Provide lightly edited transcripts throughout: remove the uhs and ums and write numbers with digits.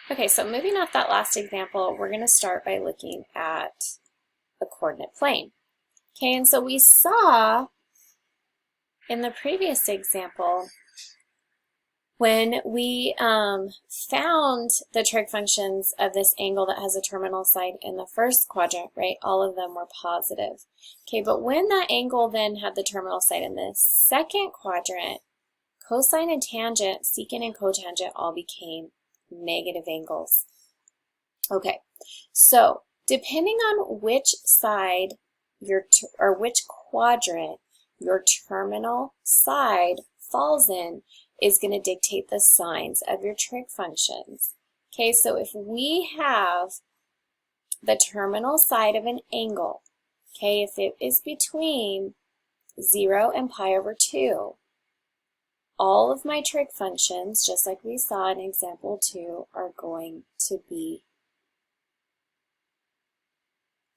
Okay, so moving off that last example, we're going to start by looking at the coordinate plane. Okay, and so we saw in the previous example, when we found the trig functions of this angle that has a terminal side in the first quadrant, right, all of them were positive. Okay, but when that angle then had the terminal side in the second quadrant, cosine and tangent, secant and cotangent all became negative angles. Okay, so depending on which side or which quadrant your terminal side falls in is going to dictate the signs of your trig functions. Okay, so if we have the terminal side of an angle, okay, if it is between 0 and pi over 2, all of my trig functions, just like we saw in example 2, are going to be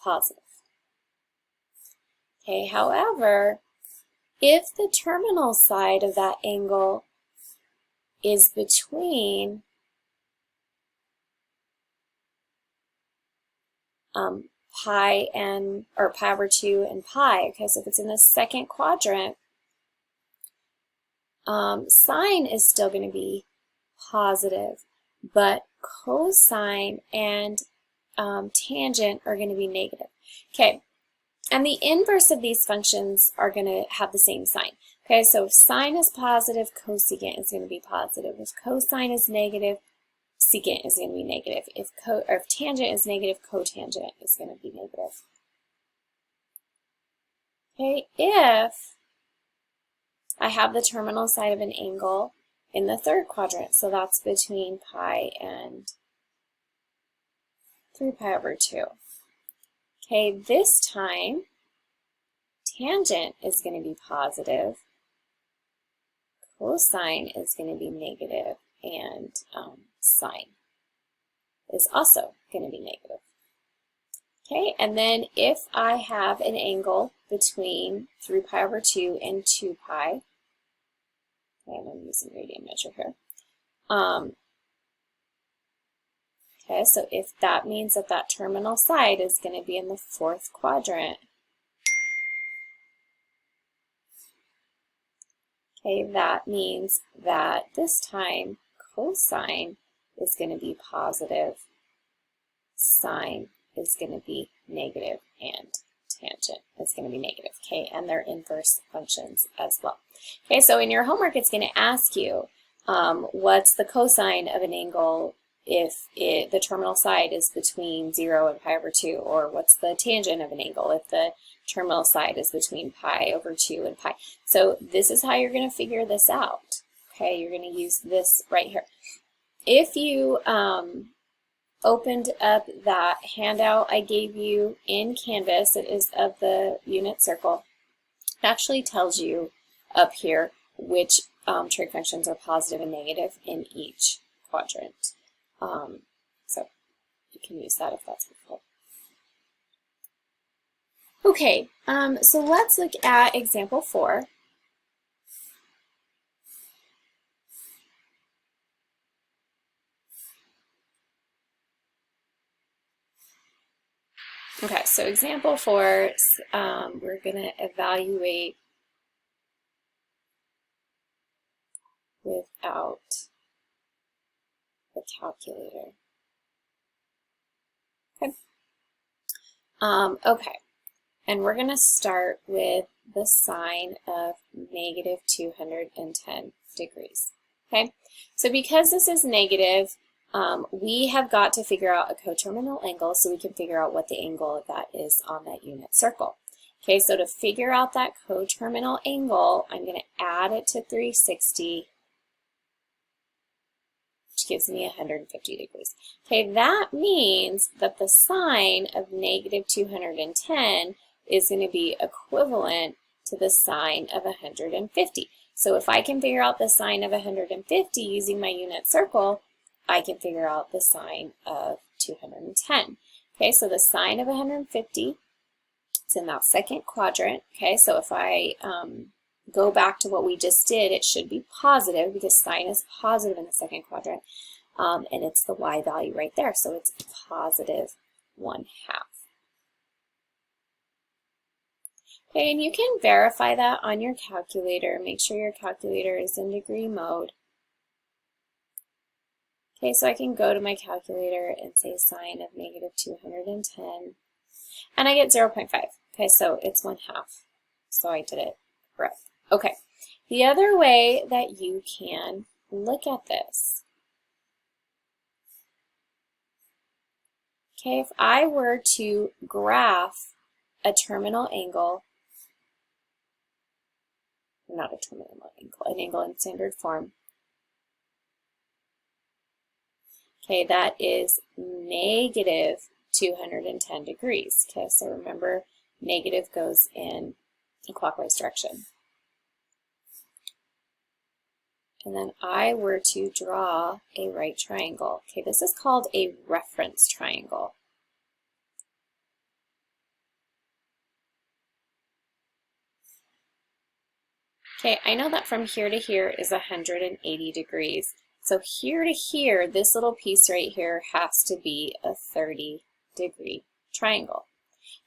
positive. Okay, however, if the terminal side of that angle is between pi over 2 and pi, okay, so if it's in the second quadrant, sine is still going to be positive, but cosine and tangent are going to be negative. Okay, and the inverse of these functions are going to have the same sign. Okay, so if sine is positive, cosecant is going to be positive. If cosine is negative, secant is going to be negative. If tangent is negative, cotangent is going to be negative. Okay, if I have the terminal side of an angle in the third quadrant, so that's between pi and 3 pi over 2. Okay, this time, tangent is going to be positive, cosine is going to be negative, and sine is also going to be negative. Okay, and then if I have an angle between 3 pi over 2 and 2 pi, okay, and I'm using radian measure here. Okay, so if that means that that terminal side is going to be in the fourth quadrant, okay, that means that this time cosine is going to be positive, sine is going to be negative, and tangent is going to be negative, okay, and their inverse functions as well. Okay, so in your homework it's going to ask you what's the cosine of an angle if the terminal side is between 0 and pi over 2, or what's the tangent of an angle if the terminal side is between pi over 2 and pi. So this is how you're going to figure this out. Okay, you're going to use this right here. If you opened up that handout I gave you in Canvas, it is of the unit circle, it actually tells you up here which trig functions are positive and negative in each quadrant. So you can use that if that's helpful. Okay, so let's look at example 4. Okay, so example 4, we're going to evaluate without the calculator. Okay. Okay, and we're going to start with the sine of negative 210 degrees. Okay, so because this is negative, we have got to figure out a coterminal angle so we can figure out what the angle of that is on that unit circle. Okay, so to figure out that coterminal angle, I'm going to add it to 360, which gives me 150 degrees. Okay, that means that the sine of negative 210 is going to be equivalent to the sine of 150. So if I can figure out the sine of 150 using my unit circle, I can figure out the sine of 210. Okay, so the sine of 150, it's in that second quadrant. Okay, so if I go back to what we just did, it should be positive because sine is positive in the second quadrant. and it's the y value right there, so it's positive 1/2. Okay, and you can verify that on your calculator. Make sure your calculator is in degree mode. Okay, so I can go to my calculator and say sine of negative 210, and I get 0.5. Okay, so it's 1/2. So I did it correct. Okay, the other way that you can look at this. Okay, if I were to graph a terminal angle, not a terminal angle, an angle in standard form, okay, that is negative 210 degrees. Okay, so remember, negative goes in a clockwise direction. And then I were to draw a right triangle. Okay, this is called a reference triangle. Okay, I know that from here to here is 180 degrees. So here to here, this little piece right here has to be a 30-degree triangle.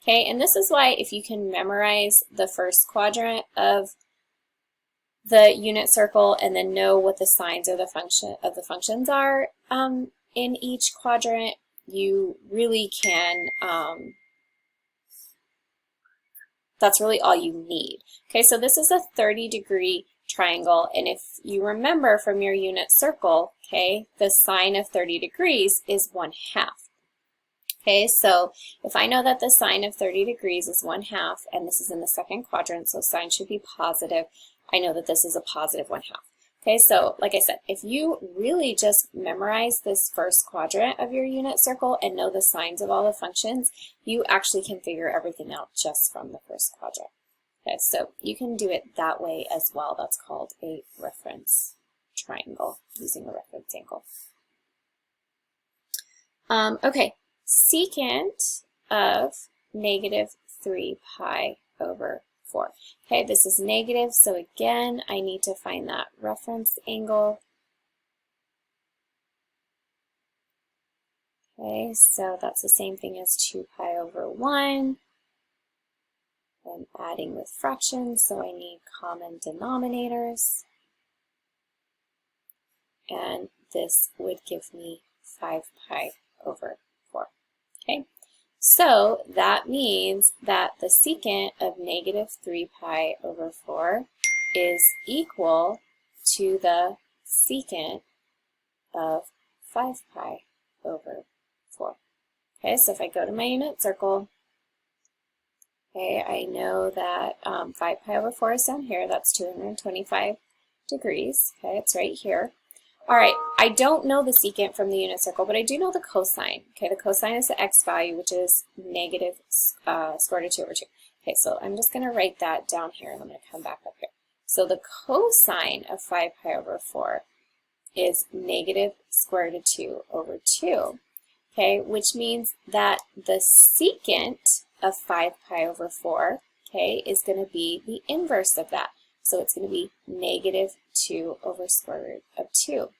Okay, and this is why if you can memorize the first quadrant of the unit circle and then know what the signs of the functions are in each quadrant, you really can, that's really all you need. Okay, so this is a 30-degree triangle, and if you remember from your unit circle, okay, the sine of 30 degrees is 1/2. Okay, so if I know that the sine of 30 degrees is 1/2, and this is in the second quadrant, so sine should be positive, I know that this is a positive 1/2. Okay, so like I said, if you really just memorize this first quadrant of your unit circle and know the signs of all the functions, you actually can figure everything out just from the first quadrant. Okay, so you can do it that way as well. That's called a reference triangle, using a reference angle. Okay, secant of negative 3 pi over 4. Okay, this is negative, so again, I need to find that reference angle. Okay, so that's the same thing as 2 pi over 1. I'm adding with fractions, so I need common denominators. And this would give me 5 pi over 4. Okay, so that means that the secant of negative 3 pi over 4 is equal to the secant of 5 pi over 4. Okay, so if I go to my unit circle, okay, I know that 5 pi over 4 is down here. That's 225 degrees. Okay, it's right here. All right, I don't know the secant from the unit circle, but I do know the cosine. Okay, the cosine is the x value, which is negative square root of 2 over 2. Okay, so I'm just going to write that down here, and I'm going to come back up here. So the cosine of 5 pi over 4 is negative square root of 2 over 2. Okay, which means that the secant of 5 pi over 4, okay, is going to be the inverse of that. So it's going to be negative 2 over square root of 2.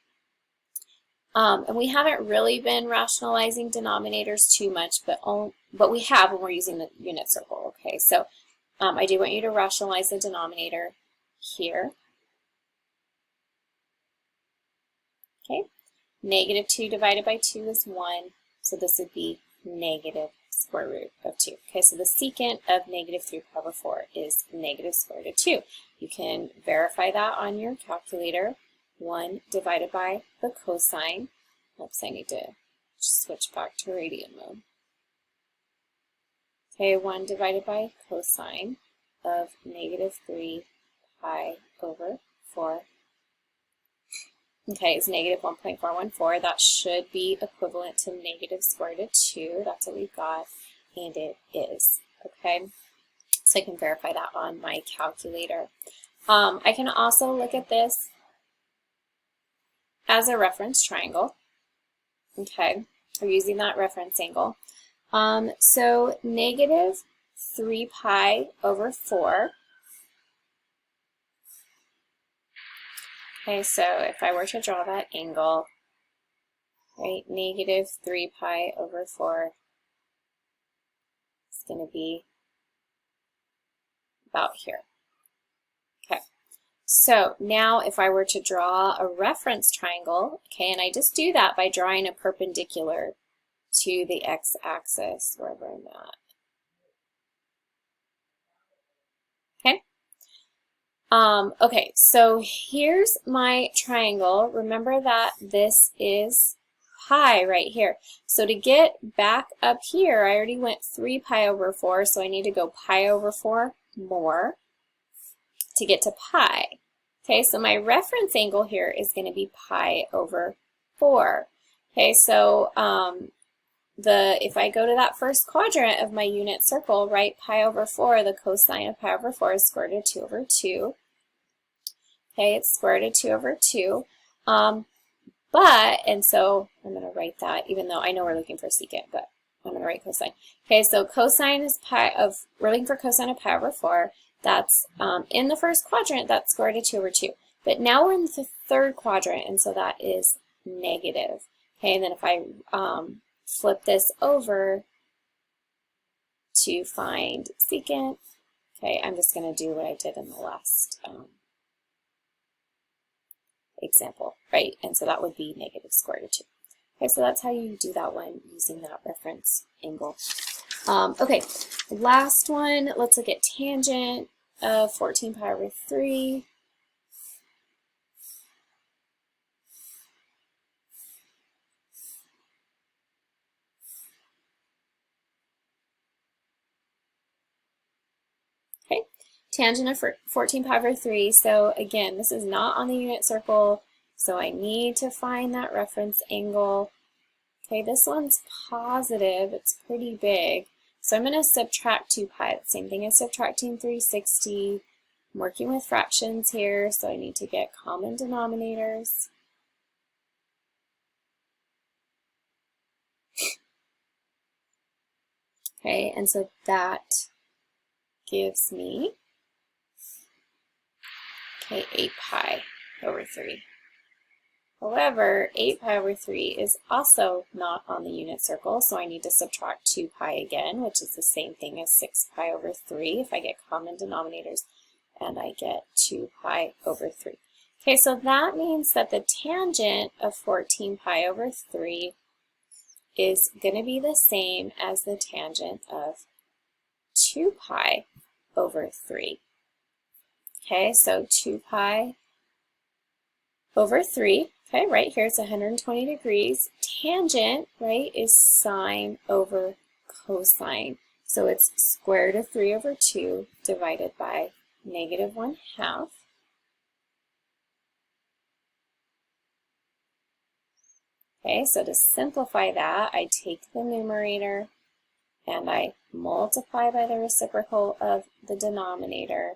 And we haven't really been rationalizing denominators too much, but we have when we're using the unit circle. Okay, so I do want you to rationalize the denominator here. Okay, negative 2 divided by 2 is 1, so this would be negative square root of 2. Okay, so the secant of negative 3 pi over 4 is negative square root of 2. You can verify that on your calculator. 1 divided by the cosine. Oops, I need to switch back to radian mode. Okay, 1 divided by cosine of negative 3 pi over 4. Okay, it's negative 1.414. That should be equivalent to negative square root of 2. That's what we got, and it is. Okay, so I can verify that on my calculator. I can also look at this as a reference triangle. Okay, we're using that reference angle. So negative 3 pi over 4. Okay, so if I were to draw that angle, right? Negative 3 pi over 4 is going to be about here. Okay, so now if I were to draw a reference triangle, okay, and I just do that by drawing a perpendicular to the x-axis, wherever I'm at. Okay. Okay, so here's my triangle. Remember that this is pi right here. So to get back up here, I already went 3 pi over 4, so I need to go pi over 4 more to get to pi. Okay, so my reference angle here is going to be pi over 4. Okay, so if I go to that first quadrant of my unit circle, write pi over 4, the cosine of pi over 4 is square root of 2 over 2. Okay, it's square root of 2 over 2. And so I'm going to write that, even though I know we're looking for secant, but I'm going to write cosine. Okay, so cosine is we're looking for cosine of pi over 4. That's in the first quadrant, that's square root of 2 over 2. But now we're in the third quadrant, and so that is negative. Okay, and then if I flip this over to find secant, okay, I'm just going to do what I did in the last example, right? And so that would be negative square root of 2. Okay, so that's how you do that one using that reference angle. Okay, last one, let's look at tangent of 14 pi over 3. Okay, tangent of 14 pi over 3. So again, this is not on the unit circle, so I need to find that reference angle. Okay, this one's positive, it's pretty big. So I'm going to subtract 2 pi. Same thing as subtracting 360. I'm working with fractions here, so I need to get common denominators. Okay, and so that gives me, okay, 8 pi over 3. However, 8 pi over 3 is also not on the unit circle, so I need to subtract 2 pi again, which is the same thing as 6 pi over 3 if I get common denominators, and I get 2 pi over 3. Okay, so that means that the tangent of 14 pi over 3 is going to be the same as the tangent of 2 pi over 3. Okay, so 2 pi over 3. Okay, right here it's 120 degrees. Tangent, right, is sine over cosine. So it's square root of 3 over 2 divided by negative 1/2. Okay, so to simplify that, I take the numerator and I multiply by the reciprocal of the denominator,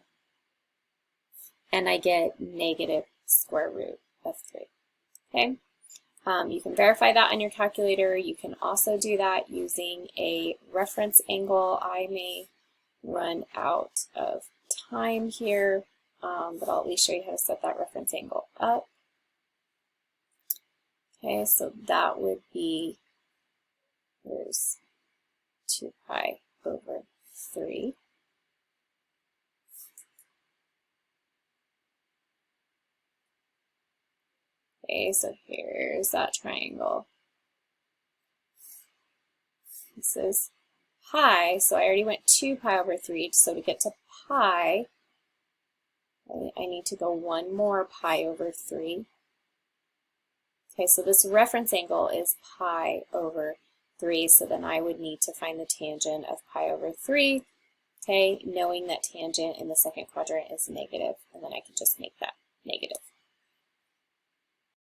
and I get negative square root of 3. Okay, you can verify that on your calculator. You can also do that using a reference angle. I may run out of time here, but I'll at least show you how to set that reference angle up. Okay, so that would be, here's 2 pi over 3. Okay, so here's that triangle. This is pi, so I already went 2 pi over 3, so to get to pi, I need to go one more pi over 3. Okay, so this reference angle is pi over 3, so then I would need to find the tangent of pi over 3, okay, knowing that tangent in the second quadrant is negative, and then I can just make that negative.